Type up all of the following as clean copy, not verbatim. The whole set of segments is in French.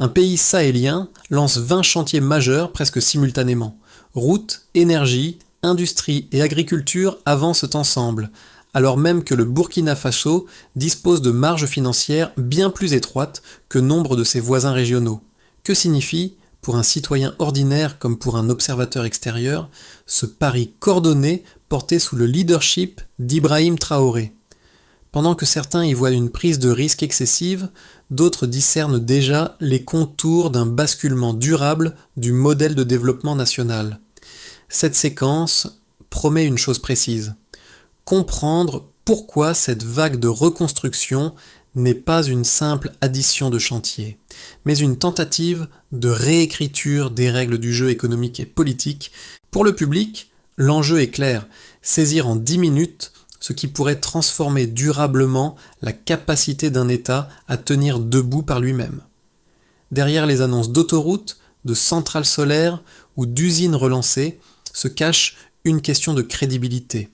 Un pays sahélien lance 20 chantiers majeurs presque simultanément. Routes, énergie, industrie et agriculture avancent ensemble, alors même que le Burkina Faso dispose de marges financières bien plus étroites que nombre de ses voisins régionaux. Que signifie, pour un citoyen ordinaire comme pour un observateur extérieur, ce pari coordonné porté sous le leadership d'Ibrahim Traoré? Pendant que certains y voient une prise de risque excessive, d'autres discernent déjà les contours d'un basculement durable du modèle de développement national. Cette séquence promet une chose précise: comprendre pourquoi cette vague de reconstruction n'est pas une simple addition de chantiers, mais une tentative de réécriture des règles du jeu économique et politique. Pour le public, l'enjeu est clair: saisir en 10 minutes ce qui pourrait transformer durablement la capacité d'un État à tenir debout par lui-même. Derrière les annonces d'autoroutes, de centrales solaires ou d'usines relancées se cache une question de crédibilité.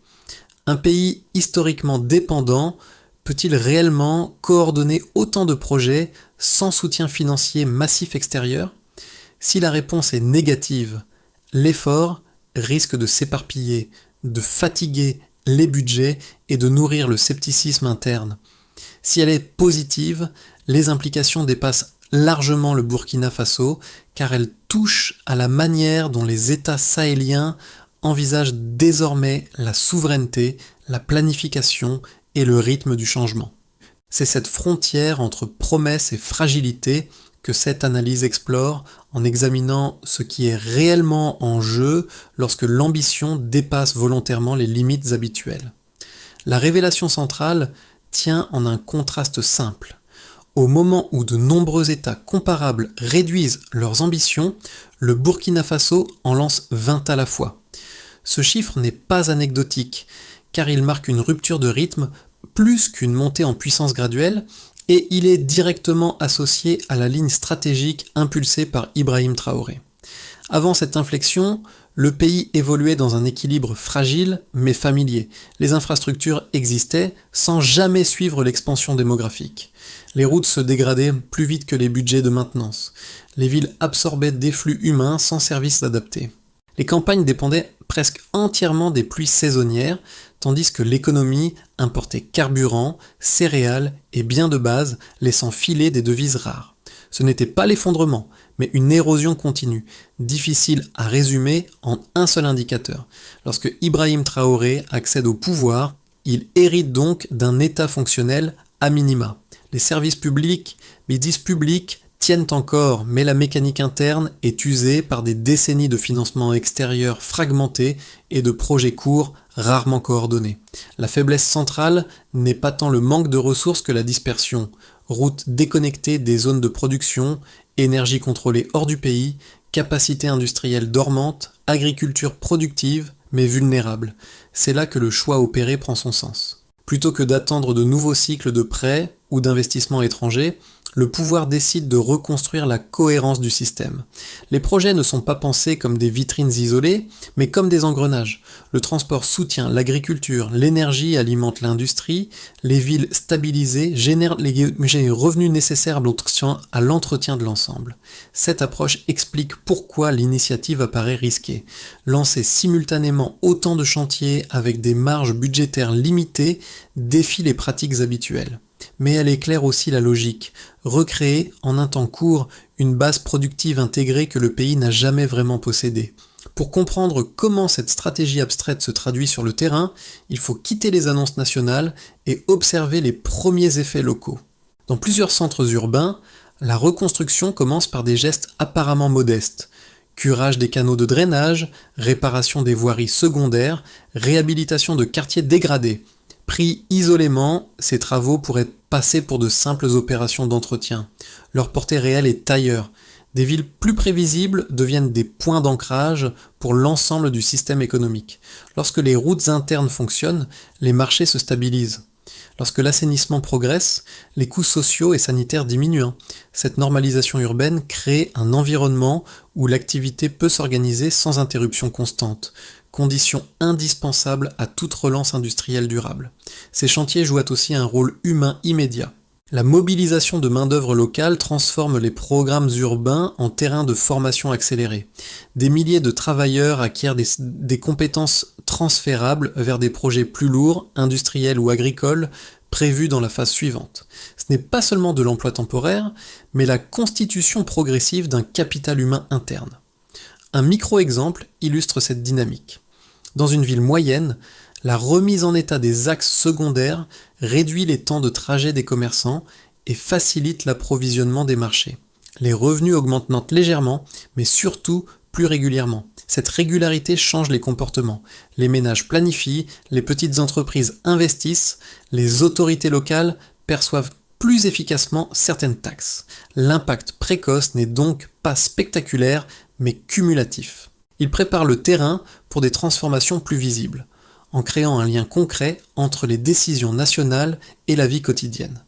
Un pays historiquement dépendant peut-il réellement coordonner autant de projets sans soutien financier massif extérieur? Si la réponse est négative, l'effort risque de s'éparpiller, de fatiguer les budgets et de nourrir le scepticisme interne. Si elle est positive, les implications dépassent largement le Burkina Faso, car elles touchent à la manière dont les États sahéliens envisagent désormais la souveraineté, la planification et le rythme du changement. C'est cette frontière entre promesse et fragilité que cette analyse explore en examinant ce qui est réellement en jeu lorsque l'ambition dépasse volontairement les limites habituelles. La révélation centrale tient en un contraste simple. Au moment où de nombreux États comparables réduisent leurs ambitions, le Burkina Faso en lance 20 à la fois. Ce chiffre n'est pas anecdotique, car il marque une rupture de rythme plus qu'une montée en puissance graduelle, et il est directement associé à la ligne stratégique impulsée par Ibrahim Traoré. Avant cette inflexion, le pays évoluait dans un équilibre fragile mais familier. Les infrastructures existaient sans jamais suivre l'expansion démographique. Les routes se dégradaient plus vite que les budgets de maintenance. Les villes absorbaient des flux humains sans services adaptés. Les campagnes dépendaient presque entièrement des pluies saisonnières, tandis que l'économie importait carburant, céréales et biens de base, laissant filer des devises rares. Ce n'était pas l'effondrement, mais une érosion continue, difficile à résumer en un seul indicateur. Lorsque Ibrahim Traoré accède au pouvoir, il hérite donc d'un État fonctionnel à minima. Les services publics, les disent publics, tiennent encore, mais la mécanique interne est usée par des décennies de financement extérieur fragmentés et de projets courts rarement coordonnés. La faiblesse centrale n'est pas tant le manque de ressources que la dispersion. Routes déconnectées des zones de production, énergie contrôlée hors du pays, capacité industrielle dormante, agriculture productive mais vulnérable. C'est là que le choix opéré prend son sens. Plutôt que d'attendre de nouveaux cycles de prêts ou d'investissements étrangers, le pouvoir décide de reconstruire la cohérence du système. Les projets ne sont pas pensés comme des vitrines isolées, mais comme des engrenages. Le transport soutient l'agriculture, l'énergie alimente l'industrie, les villes stabilisées génèrent les revenus nécessaires à l'entretien de l'ensemble. Cette approche explique pourquoi l'initiative apparaît risquée. Lancer simultanément autant de chantiers avec des marges budgétaires limitées défie les pratiques habituelles. Mais elle éclaire aussi la logique, recréer en un temps court une base productive intégrée que le pays n'a jamais vraiment possédée. Pour comprendre comment cette stratégie abstraite se traduit sur le terrain, il faut quitter les annonces nationales et observer les premiers effets locaux. Dans plusieurs centres urbains, la reconstruction commence par des gestes apparemment modestes. Curage des canaux de drainage, réparation des voiries secondaires, réhabilitation de quartiers dégradés. Pris isolément, ces travaux pourraient passer pour de simples opérations d'entretien. Leur portée réelle est ailleurs. Des villes plus prévisibles deviennent des points d'ancrage pour l'ensemble du système économique. Lorsque les routes internes fonctionnent, les marchés se stabilisent. Lorsque l'assainissement progresse, les coûts sociaux et sanitaires diminuent. Cette normalisation urbaine crée un environnement où l'activité peut s'organiser sans interruption constante, condition indispensable à toute relance industrielle durable. Ces chantiers jouent aussi un rôle humain immédiat. La mobilisation de main-d'œuvre locale transforme les programmes urbains en terrain de formation accélérée. Des milliers de travailleurs acquièrent des compétences transférables vers des projets plus lourds, industriels ou agricoles, prévus dans la phase suivante. Ce n'est pas seulement de l'emploi temporaire, mais la constitution progressive d'un capital humain interne. Un micro-exemple illustre cette dynamique. Dans une ville moyenne, la remise en état des axes secondaires réduit les temps de trajet des commerçants et facilite l'approvisionnement des marchés. Les revenus augmentent légèrement, mais surtout plus régulièrement. Cette régularité change les comportements. Les ménages planifient, les petites entreprises investissent, les autorités locales perçoivent plus efficacement certaines taxes. L'impact précoce n'est donc pas spectaculaire, mais cumulatif. Il prépare le terrain pour des transformations plus visibles, en créant un lien concret entre les décisions nationales et la vie quotidienne.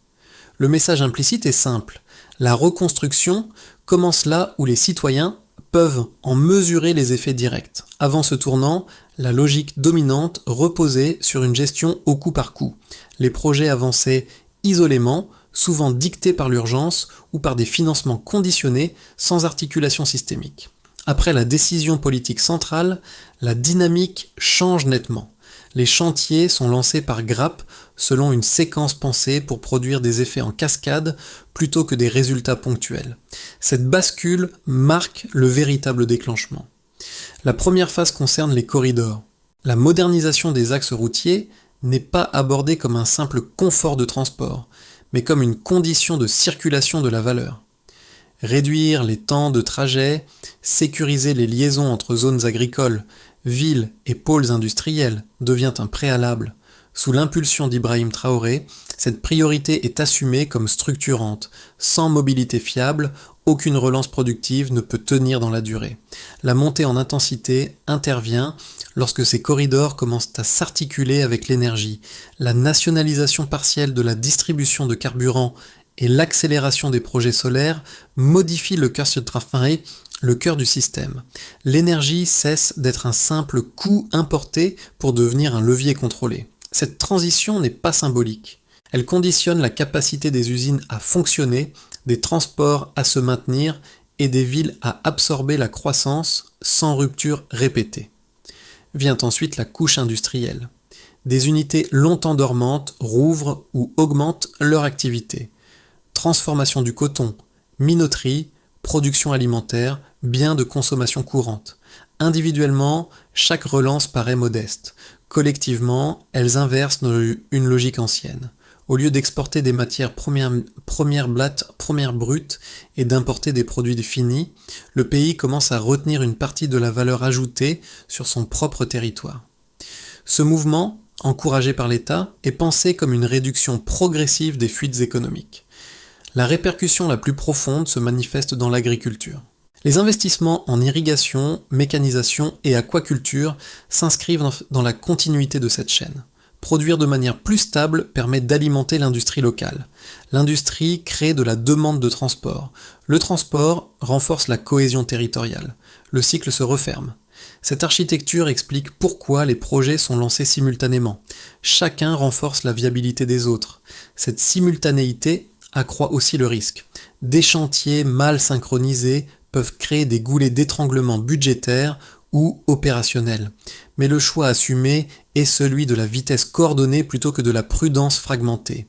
Le message implicite est simple. La reconstruction commence là où les citoyens peuvent en mesurer les effets directs. Avant ce tournant, la logique dominante reposait sur une gestion au coup par coup. Les projets avançaient isolément, souvent dictés par l'urgence ou par des financements conditionnés sans articulation systémique. Après la décision politique centrale, la dynamique change nettement. Les chantiers sont lancés par grappes selon une séquence pensée pour produire des effets en cascade plutôt que des résultats ponctuels. Cette bascule marque le véritable déclenchement. La première phase concerne les corridors. La modernisation des axes routiers n'est pas abordée comme un simple confort de transport, mais comme une condition de circulation de la valeur. Réduire les temps de trajet, sécuriser les liaisons entre zones agricoles, villes et pôles industriels devient un préalable. Sous l'impulsion d'Ibrahim Traoré, cette priorité est assumée comme structurante. Sans mobilité fiable, aucune relance productive ne peut tenir dans la durée. La montée en intensité intervient lorsque ces corridors commencent à s'articuler avec l'énergie. La nationalisation partielle de la distribution de carburant et l'accélération des projets solaires modifient le cœur du système. L'énergie cesse d'être un simple coût importé pour devenir un levier contrôlé. Cette transition n'est pas symbolique. Elle conditionne la capacité des usines à fonctionner, des transports à se maintenir et des villes à absorber la croissance sans rupture répétée. Vient ensuite la couche industrielle. Des unités longtemps dormantes rouvrent ou augmentent leur activité. Transformation du coton, minoterie, production alimentaire, biens de consommation courante. Individuellement, chaque relance paraît modeste. Collectivement, elles inversent une logique ancienne. Au lieu d'exporter des matières premières brutes et d'importer des produits finis, le pays commence à retenir une partie de la valeur ajoutée sur son propre territoire. Ce mouvement, encouragé par l'État, est pensé comme une réduction progressive des fuites économiques. La répercussion la plus profonde se manifeste dans l'agriculture. Les investissements en irrigation, mécanisation et aquaculture s'inscrivent dans la continuité de cette chaîne. Produire de manière plus stable permet d'alimenter l'industrie locale. L'industrie crée de la demande de transport. Le transport renforce la cohésion territoriale. Le cycle se referme. Cette architecture explique pourquoi les projets sont lancés simultanément. Chacun renforce la viabilité des autres. Cette simultanéité accroît aussi le risque. Des chantiers mal synchronisés peuvent créer des goulets d'étranglement budgétaires ou opérationnels. Mais le choix assumé est celui de la vitesse coordonnée plutôt que de la prudence fragmentée.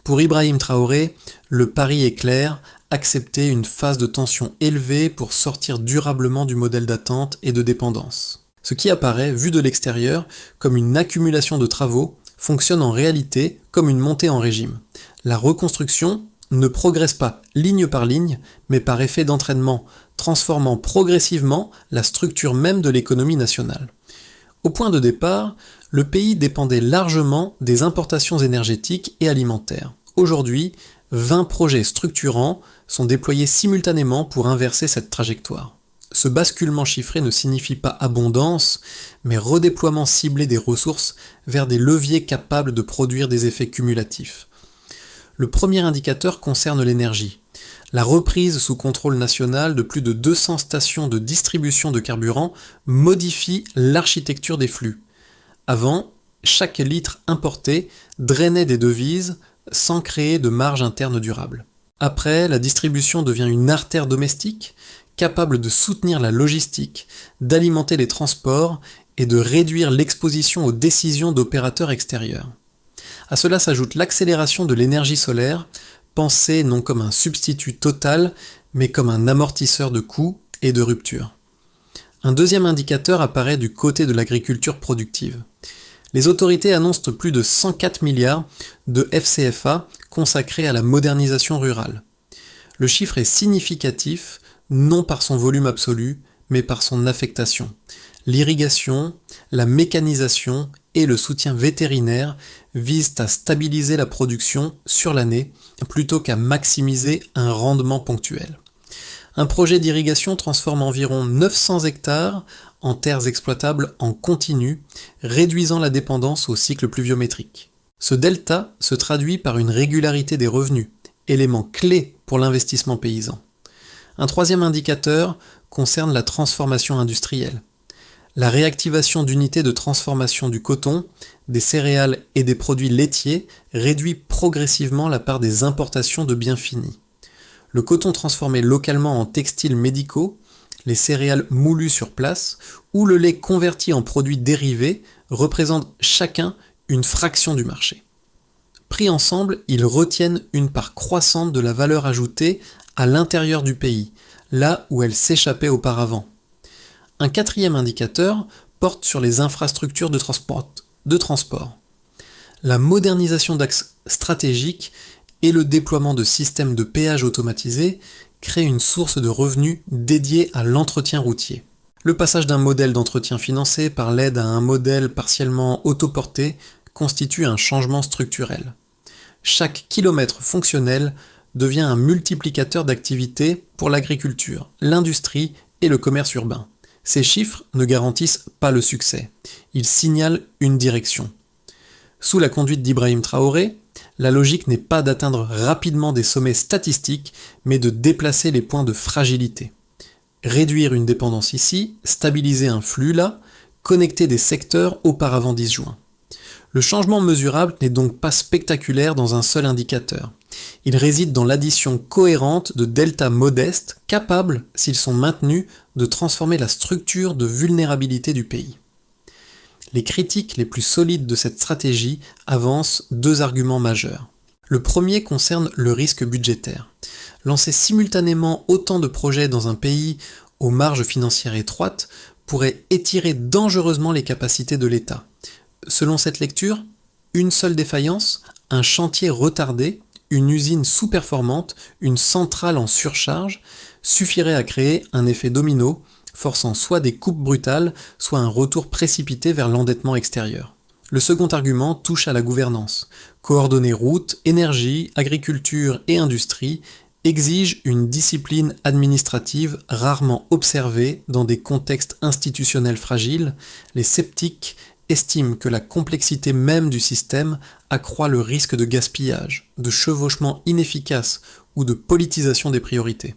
Pour Ibrahim Traoré, le pari est clair, accepter une phase de tension élevée pour sortir durablement du modèle d'attente et de dépendance. Ce qui apparaît, vu de l'extérieur, comme une accumulation de travaux, fonctionne en réalité comme une montée en régime. La reconstruction ne progresse pas ligne par ligne, mais par effet d'entraînement, transformant progressivement la structure même de l'économie nationale. Au point de départ, le pays dépendait largement des importations énergétiques et alimentaires. Aujourd'hui, 20 projets structurants sont déployés simultanément pour inverser cette trajectoire. Ce basculement chiffré ne signifie pas abondance, mais redéploiement ciblé des ressources vers des leviers capables de produire des effets cumulatifs. Le premier indicateur concerne l'énergie. La reprise sous contrôle national de plus de 200 stations de distribution de carburant modifie l'architecture des flux. Avant, chaque litre importé drainait des devises, sans créer de marge interne durable. Après, la distribution devient une artère domestique, capable de soutenir la logistique, d'alimenter les transports et de réduire l'exposition aux décisions d'opérateurs extérieurs. À cela s'ajoute l'accélération de l'énergie solaire, pensée non comme un substitut total, mais comme un amortisseur de coûts et de ruptures. Un deuxième indicateur apparaît du côté de l'agriculture productive. Les autorités annoncent plus de 104 milliards de FCFA consacrés à la modernisation rurale. Le chiffre est significatif, non par son volume absolu, mais par son affectation. L'irrigation, la mécanisation et le soutien vétérinaire visent à stabiliser la production sur l'année plutôt qu'à maximiser un rendement ponctuel. Un projet d'irrigation transforme environ 900 hectares en terres exploitables en continu, réduisant la dépendance au cycle pluviométrique. Ce delta se traduit par une régularité des revenus, élément clé pour l'investissement paysan. Un troisième indicateur concerne la transformation industrielle. La réactivation d'unités de transformation du coton, des céréales et des produits laitiers réduit progressivement la part des importations de biens finis. Le coton transformé localement en textiles médicaux, les céréales moulues sur place ou le lait converti en produits dérivés représentent chacun une fraction du marché. Pris ensemble, ils retiennent une part croissante de la valeur ajoutée à l'intérieur du pays, là où elle s'échappait auparavant. Un quatrième indicateur porte sur les infrastructures de transport. La modernisation d'axes stratégiques et le déploiement de systèmes de péage automatisés créent une source de revenus dédiée à l'entretien routier. Le passage d'un modèle d'entretien financé par l'aide à un modèle partiellement autoporté constitue un changement structurel. Chaque kilomètre fonctionnel devient un multiplicateur d'activité pour l'agriculture, l'industrie et le commerce urbain. Ces chiffres ne garantissent pas le succès, ils signalent une direction. Sous la conduite d'Ibrahim Traoré, la logique n'est pas d'atteindre rapidement des sommets statistiques, mais de déplacer les points de fragilité. Réduire une dépendance ici, stabiliser un flux là, connecter des secteurs auparavant disjoints. Le changement mesurable n'est donc pas spectaculaire dans un seul indicateur. Il réside dans l'addition cohérente de deltas modestes, capables, s'ils sont maintenus, de transformer la structure de vulnérabilité du pays. Les critiques les plus solides de cette stratégie avancent deux arguments majeurs. Le premier concerne le risque budgétaire. Lancer simultanément autant de projets dans un pays aux marges financières étroites pourrait étirer dangereusement les capacités de l'État. Selon cette lecture, une seule défaillance, un chantier retardé, une usine sous-performante, une centrale en surcharge, suffirait à créer un effet domino, forçant soit des coupes brutales, soit un retour précipité vers l'endettement extérieur. Le second argument touche à la gouvernance. Coordonner routes, énergie, agriculture et industrie exige une discipline administrative rarement observée dans des contextes institutionnels fragiles. Les sceptiques estiment que la complexité même du système accroît le risque de gaspillage, de chevauchement inefficace ou de politisation des priorités.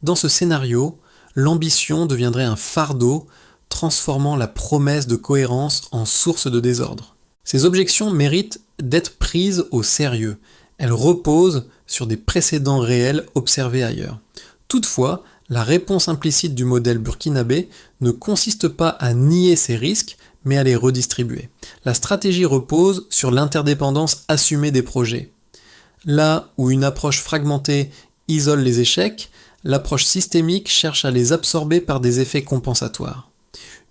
Dans ce scénario, l'ambition deviendrait un fardeau, transformant la promesse de cohérence en source de désordre. Ces objections méritent d'être prises au sérieux. Elles reposent sur des précédents réels observés ailleurs. Toutefois, la réponse implicite du modèle burkinabé ne consiste pas à nier ces risques, mais à les redistribuer. La stratégie repose sur l'interdépendance assumée des projets. Là où une approche fragmentée isole les échecs, l'approche systémique cherche à les absorber par des effets compensatoires.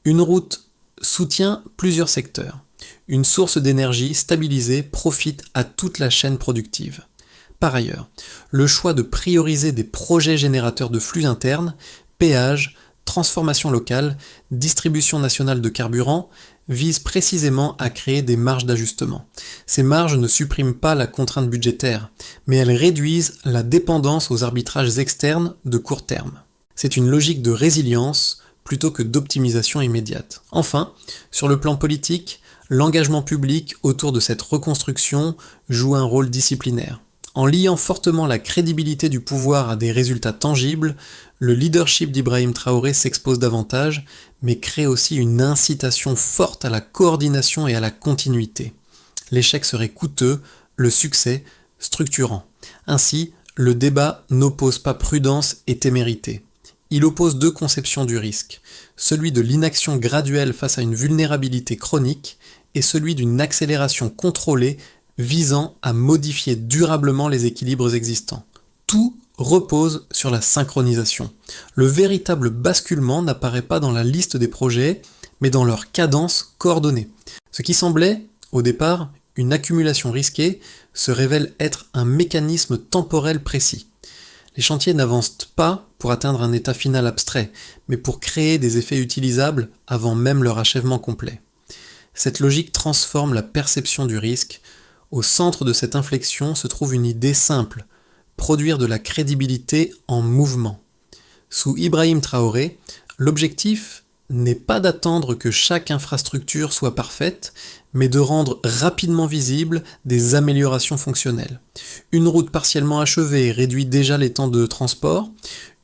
Une route soutient plusieurs secteurs. Une source d'énergie stabilisée profite à toute la chaîne productive. Par ailleurs, le choix de prioriser des projets générateurs de flux internes, péages, transformation locale, distribution nationale de carburant, vise précisément à créer des marges d'ajustement. Ces marges ne suppriment pas la contrainte budgétaire, mais elles réduisent la dépendance aux arbitrages externes de court terme. C'est une logique de résilience plutôt que d'optimisation immédiate. Enfin, sur le plan politique, l'engagement public autour de cette reconstruction joue un rôle disciplinaire. En liant fortement la crédibilité du pouvoir à des résultats tangibles, le leadership d'Ibrahim Traoré s'expose davantage, mais crée aussi une incitation forte à la coordination et à la continuité. L'échec serait coûteux, le succès structurant. Ainsi, le débat n'oppose pas prudence et témérité. Il oppose deux conceptions du risque, celui de l'inaction graduelle face à une vulnérabilité chronique et celui d'une accélération contrôlée visant à modifier durablement les équilibres existants. Tout repose sur la synchronisation. Le véritable basculement n'apparaît pas dans la liste des projets, mais dans leur cadence coordonnée. Ce qui semblait, au départ, une accumulation risquée, se révèle être un mécanisme temporel précis. Les chantiers n'avancent pas pour atteindre un état final abstrait, mais pour créer des effets utilisables avant même leur achèvement complet. Cette logique transforme la perception du risque. Au centre de cette inflexion se trouve une idée simple, produire de la crédibilité en mouvement. Sous Ibrahim Traoré, l'objectif n'est pas d'attendre que chaque infrastructure soit parfaite, mais de rendre rapidement visibles des améliorations fonctionnelles. Une route partiellement achevée réduit déjà les temps de transport,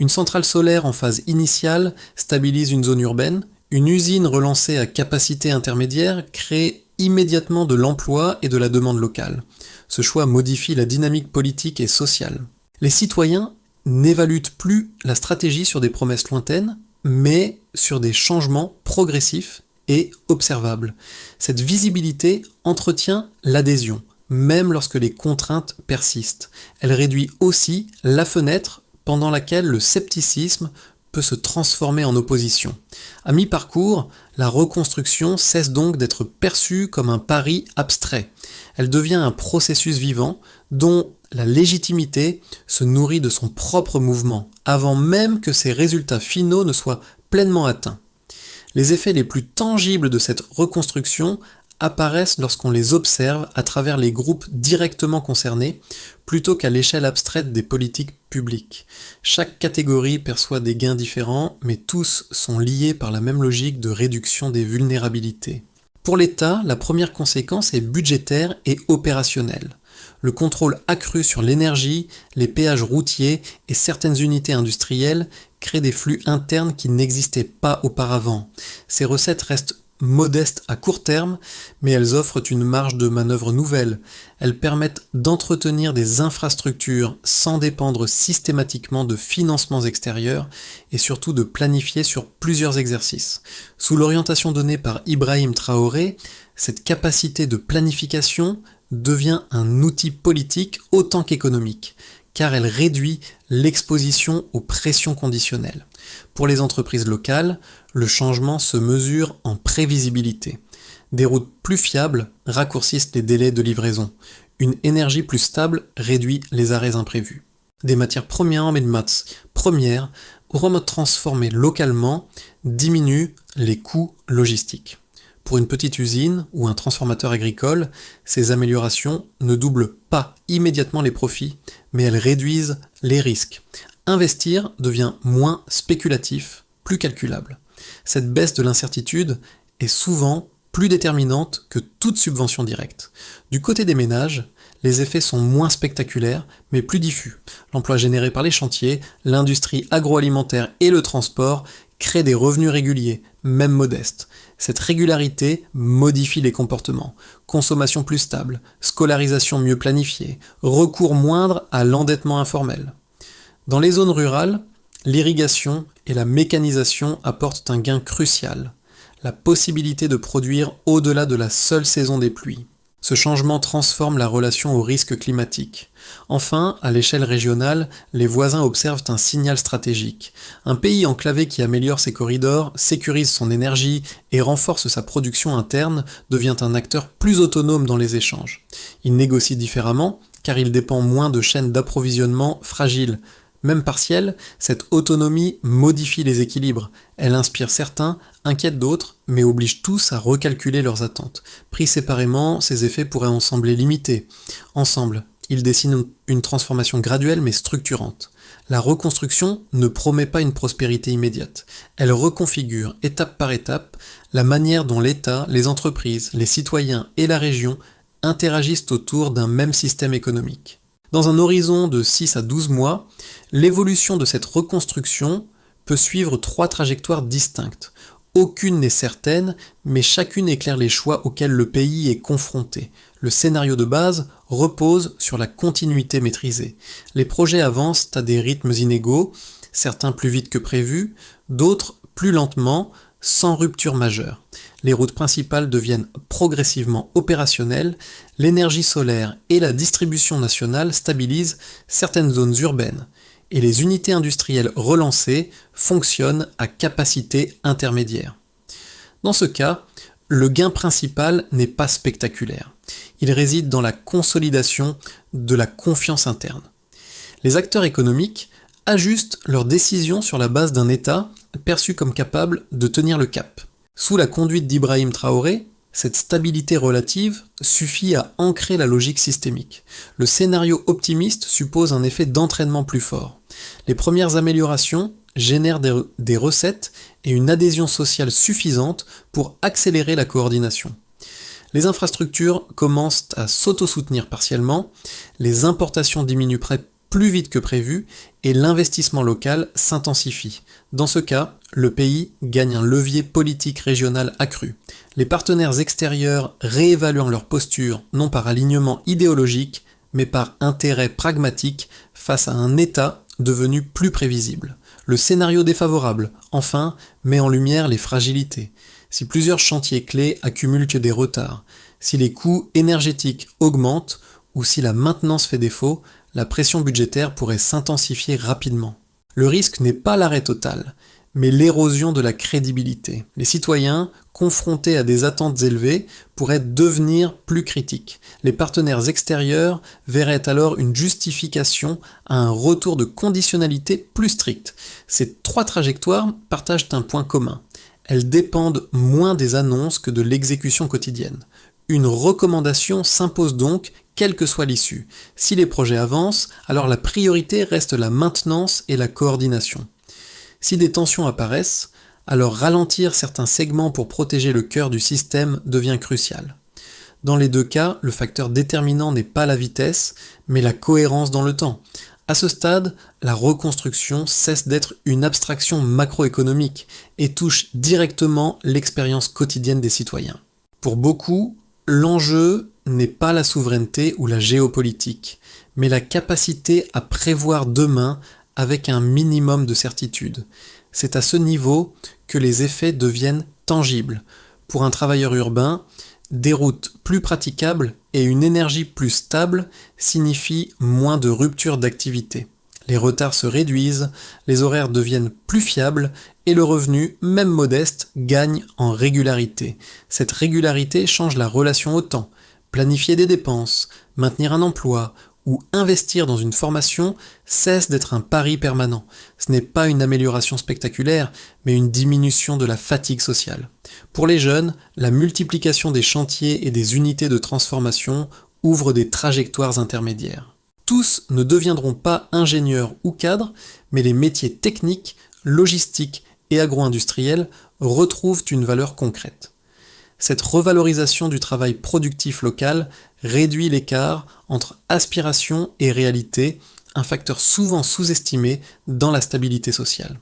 une centrale solaire en phase initiale stabilise une zone urbaine, une usine relancée à capacité intermédiaire crée immédiatement de l'emploi et de la demande locale. Ce choix modifie la dynamique politique et sociale. Les citoyens n'évaluent plus la stratégie sur des promesses lointaines, mais sur des changements progressifs et observables. Cette visibilité entretient l'adhésion, même lorsque les contraintes persistent. Elle réduit aussi la fenêtre pendant laquelle le scepticisme peut se transformer en opposition. À mi-parcours, la reconstruction cesse donc d'être perçue comme un pari abstrait. Elle devient un processus vivant dont la légitimité se nourrit de son propre mouvement, avant même que ses résultats finaux ne soient pleinement atteints. Les effets les plus tangibles de cette reconstruction apparaissent lorsqu'on les observe à travers les groupes directement concernés, plutôt qu'à l'échelle abstraite des politiques publiques. Chaque catégorie perçoit des gains différents, mais tous sont liés par la même logique de réduction des vulnérabilités. Pour l'État, la première conséquence est budgétaire et opérationnelle. Le contrôle accru sur l'énergie, les péages routiers et certaines unités industrielles créent des flux internes qui n'existaient pas auparavant. Ces recettes restent modestes à court terme, mais elles offrent une marge de manœuvre nouvelle. Elles permettent d'entretenir des infrastructures sans dépendre systématiquement de financements extérieurs et surtout de planifier sur plusieurs exercices. Sous l'orientation donnée par Ibrahim Traoré, cette capacité de planification devient un outil politique autant qu'économique, car elle réduit l'exposition aux pressions conditionnelles. Pour les entreprises locales, le changement se mesure en prévisibilité. Des routes plus fiables raccourcissent les délais de livraison. Une énergie plus stable réduit les arrêts imprévus. Des matières premières transformées localement diminuent les coûts logistiques. Pour une petite usine ou un transformateur agricole, ces améliorations ne doublent pas immédiatement les profits, mais elles réduisent les risques. Investir devient moins spéculatif, plus calculable. Cette baisse de l'incertitude est souvent plus déterminante que toute subvention directe. Du côté des ménages, les effets sont moins spectaculaires, mais plus diffus. L'emploi généré par les chantiers, l'industrie agroalimentaire et le transport créent des revenus réguliers, même modestes. Cette régularité modifie les comportements. Consommation plus stable, scolarisation mieux planifiée, recours moindre à l'endettement informel. Dans les zones rurales, l'irrigation et la mécanisation apportent un gain crucial, la possibilité de produire au-delà de la seule saison des pluies. Ce changement transforme la relation au risque climatique. Enfin, à l'échelle régionale, les voisins observent un signal stratégique. Un pays enclavé qui améliore ses corridors, sécurise son énergie et renforce sa production interne devient un acteur plus autonome dans les échanges. Il négocie différemment, car il dépend moins de chaînes d'approvisionnement fragiles. Même partielle, cette autonomie modifie les équilibres. Elle inspire certains, inquiète d'autres, mais oblige tous à recalculer leurs attentes. Pris séparément, ces effets pourraient en sembler limités. Ensemble, ils dessinent une transformation graduelle mais structurante. La reconstruction ne promet pas une prospérité immédiate. Elle reconfigure, étape par étape, la manière dont l'État, les entreprises, les citoyens et la région interagissent autour d'un même système économique. Dans un horizon de 6 à 12 mois, l'évolution de cette reconstruction peut suivre 3 trajectoires distinctes. Aucune n'est certaine, mais chacune éclaire les choix auxquels le pays est confronté. Le scénario de base repose sur la continuité maîtrisée. Les projets avancent à des rythmes inégaux, certains plus vite que prévu, d'autres plus lentement, sans rupture majeure. Les routes principales deviennent progressivement opérationnelles, l'énergie solaire et la distribution nationale stabilisent certaines zones urbaines, et les unités industrielles relancées fonctionnent à capacité intermédiaire. Dans ce cas, le gain principal n'est pas spectaculaire. Il réside dans la consolidation de la confiance interne. Les acteurs économiques ajustent leurs décisions sur la base d'un État perçu comme capable de tenir le cap. Sous la conduite d'Ibrahim Traoré, cette stabilité relative suffit à ancrer la logique systémique. Le scénario optimiste suppose un effet d'entraînement plus fort. Les premières améliorations génèrent des recettes et une adhésion sociale suffisante pour accélérer la coordination. Les infrastructures commencent à s'autosoutenir partiellement, les importations diminuent plus vite que prévu et l'investissement local s'intensifie. Dans ce cas, le pays gagne un levier politique régional accru. Les partenaires extérieurs réévaluant leur posture non par alignement idéologique, mais par intérêt pragmatique face à un État devenu plus prévisible. Le scénario défavorable, enfin, met en lumière les fragilités. Si plusieurs chantiers clés accumulent des retards, si les coûts énergétiques augmentent ou si la maintenance fait défaut, la pression budgétaire pourrait s'intensifier rapidement. Le risque n'est pas l'arrêt total, mais l'érosion de la crédibilité. Les citoyens, confrontés à des attentes élevées, pourraient devenir plus critiques. Les partenaires extérieurs verraient alors une justification à un retour de conditionnalité plus strict. Ces trois trajectoires partagent un point commun. Elles dépendent moins des annonces que de l'exécution quotidienne. Une recommandation s'impose donc, quelle que soit l'issue. Si les projets avancent, alors la priorité reste la maintenance et la coordination. Si des tensions apparaissent, alors ralentir certains segments pour protéger le cœur du système devient crucial. Dans les deux cas, le facteur déterminant n'est pas la vitesse, mais la cohérence dans le temps. À ce stade, la reconstruction cesse d'être une abstraction macroéconomique et touche directement l'expérience quotidienne des citoyens. Pour beaucoup, l'enjeu n'est pas la souveraineté ou la géopolitique, mais la capacité à prévoir demain avec un minimum de certitude. C'est à ce niveau que les effets deviennent tangibles. Pour un travailleur urbain, des routes plus praticables et une énergie plus stable signifient moins de ruptures d'activité. Les retards se réduisent, les horaires deviennent plus fiables et le revenu, même modeste, gagne en régularité. Cette régularité change la relation au temps. Planifier des dépenses, maintenir un emploi ou investir dans une formation cesse d'être un pari permanent. Ce n'est pas une amélioration spectaculaire, mais une diminution de la fatigue sociale. Pour les jeunes, la multiplication des chantiers et des unités de transformation ouvre des trajectoires intermédiaires. Tous ne deviendront pas ingénieurs ou cadres, mais les métiers techniques, logistiques et agro-industriels retrouvent une valeur concrète. Cette revalorisation du travail productif local réduit l'écart entre aspiration et réalité, un facteur souvent sous-estimé dans la stabilité sociale.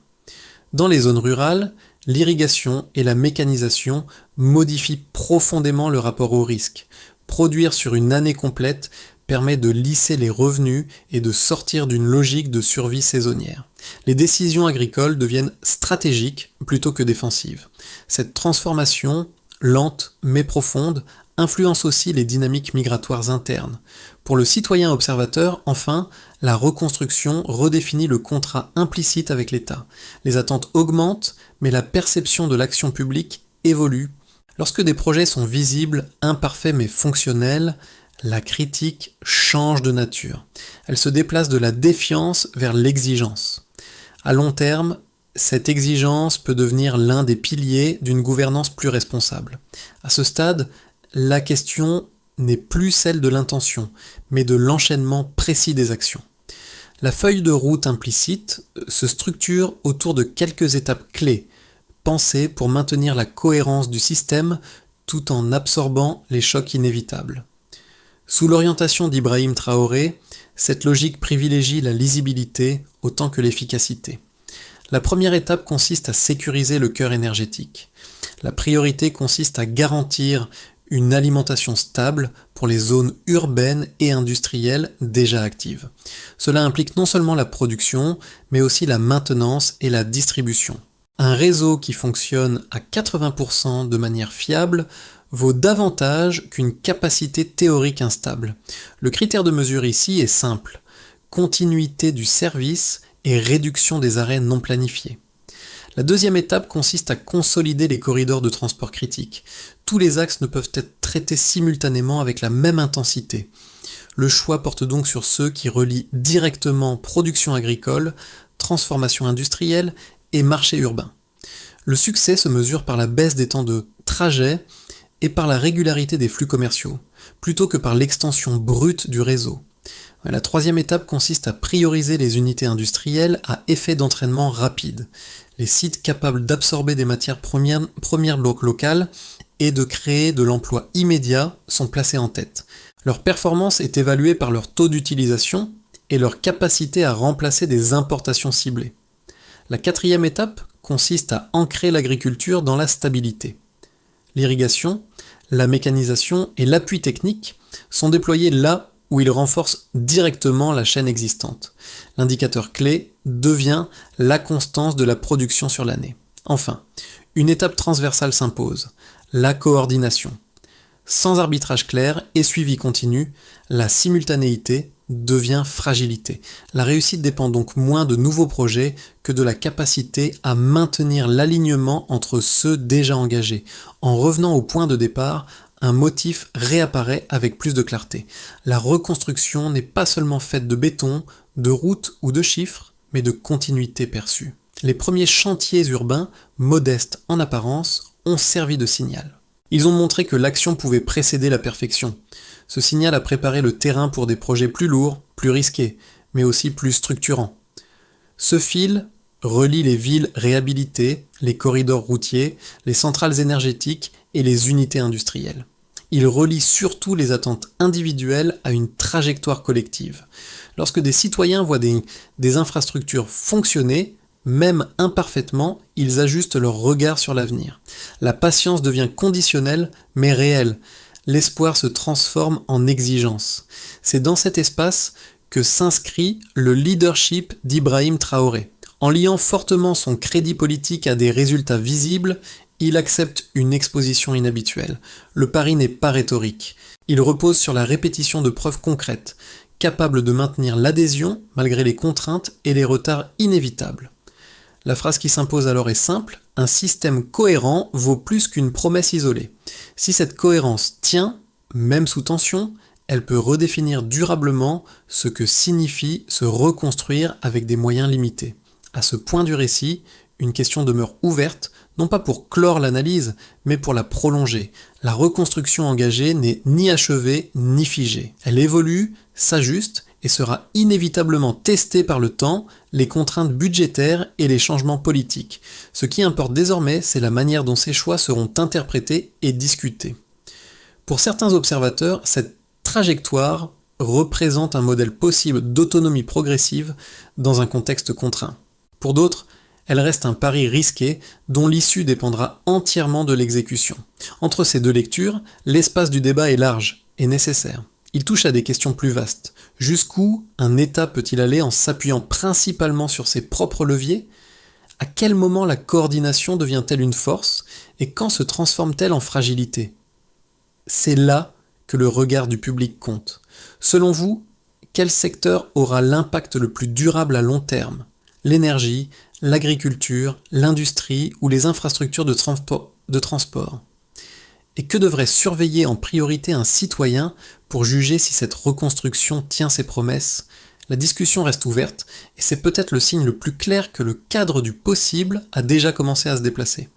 Dans les zones rurales, l'irrigation et la mécanisation modifient profondément le rapport au risque. Produire sur une année complète permet de lisser les revenus et de sortir d'une logique de survie saisonnière. Les décisions agricoles deviennent stratégiques plutôt que défensives. Cette transformation, lente mais profonde, influence aussi les dynamiques migratoires internes. Pour le citoyen observateur, enfin, la reconstruction redéfinit le contrat implicite avec l'État. Les attentes augmentent, mais la perception de l'action publique évolue. Lorsque des projets sont visibles, imparfaits mais fonctionnels, la critique change de nature. Elle se déplace de la défiance vers l'exigence. À long terme, cette exigence peut devenir l'un des piliers d'une gouvernance plus responsable. À ce stade, la question n'est plus celle de l'intention, mais de l'enchaînement précis des actions. La feuille de route implicite se structure autour de quelques étapes clés, pensées pour maintenir la cohérence du système tout en absorbant les chocs inévitables. Sous l'orientation d'Ibrahim Traoré, cette logique privilégie la lisibilité autant que l'efficacité. La première étape consiste à sécuriser le cœur énergétique. La priorité consiste à garantir une alimentation stable pour les zones urbaines et industrielles déjà actives. Cela implique non seulement la production, mais aussi la maintenance et la distribution. Un réseau qui fonctionne à 80% de manière fiable vaut davantage qu'une capacité théorique instable. Le critère de mesure ici est simple: continuité du service et réduction des arrêts non planifiés. La deuxième étape consiste à consolider les corridors de transport critiques. Tous les axes ne peuvent être traités simultanément avec la même intensité. Le choix porte donc sur ceux qui relient directement production agricole, transformation industrielle et marché urbain. Le succès se mesure par la baisse des temps de trajet et par la régularité des flux commerciaux, plutôt que par l'extension brute du réseau. La troisième étape consiste à prioriser les unités industrielles à effet d'entraînement rapide. Les sites capables d'absorber des matières premières locales et de créer de l'emploi immédiat sont placés en tête. Leur performance est évaluée par leur taux d'utilisation et leur capacité à remplacer des importations ciblées. La quatrième étape consiste à ancrer l'agriculture dans la stabilité. L'irrigation, la mécanisation et l'appui technique sont déployés là où ils renforcent directement la chaîne existante. L'indicateur clé devient la constance de la production sur l'année. Enfin, une étape transversale s'impose, la coordination. Sans arbitrage clair et suivi continu, la simultanéité devient fragilité. La réussite dépend donc moins de nouveaux projets que de la capacité à maintenir l'alignement entre ceux déjà engagés. En revenant au point de départ, un motif réapparaît avec plus de clarté. La reconstruction n'est pas seulement faite de béton, de routes ou de chiffres, mais de continuité perçue. Les premiers chantiers urbains, modestes en apparence, ont servi de signal. Ils ont montré que l'action pouvait précéder la perfection. Ce signal a préparé le terrain pour des projets plus lourds, plus risqués, mais aussi plus structurants. Ce fil relie les villes réhabilitées, les corridors routiers, les centrales énergétiques et les unités industrielles. Il relie surtout les attentes individuelles à une trajectoire collective. Lorsque des citoyens voient des infrastructures fonctionner, même imparfaitement, ils ajustent leur regard sur l'avenir. La patience devient conditionnelle, mais réelle. L'espoir se transforme en exigence. C'est dans cet espace que s'inscrit le leadership d'Ibrahim Traoré. En liant fortement son crédit politique à des résultats visibles, il accepte une exposition inhabituelle. Le pari n'est pas rhétorique. Il repose sur la répétition de preuves concrètes, capables de maintenir l'adhésion malgré les contraintes et les retards inévitables. La phrase qui s'impose alors est simple: un système cohérent vaut plus qu'une promesse isolée. Si cette cohérence tient, même sous tension, elle peut redéfinir durablement ce que signifie se reconstruire avec des moyens limités. À ce point du récit, une question demeure ouverte, non pas pour clore l'analyse, mais pour la prolonger. La reconstruction engagée n'est ni achevée ni figée. Elle évolue, s'ajuste et sera inévitablement testée par le temps, les contraintes budgétaires et les changements politiques. Ce qui importe désormais, c'est la manière dont ces choix seront interprétés et discutés. Pour certains observateurs, cette trajectoire représente un modèle possible d'autonomie progressive dans un contexte contraint. Pour d'autres, elle reste un pari risqué dont l'issue dépendra entièrement de l'exécution. Entre ces deux lectures, l'espace du débat est large et nécessaire. Il touche à des questions plus vastes. Jusqu'où un État peut-il aller en s'appuyant principalement sur ses propres leviers ? À quel moment la coordination devient-elle une force et quand se transforme-t-elle en fragilité ? C'est là que le regard du public compte. Selon vous, quel secteur aura l'impact le plus durable à long terme ? L'énergie, l'agriculture, l'industrie ou les infrastructures de transport. Et que devrait surveiller en priorité un citoyen pour juger si cette reconstruction tient ses promesses ? La discussion reste ouverte et c'est peut-être le signe le plus clair que le cadre du possible a déjà commencé à se déplacer.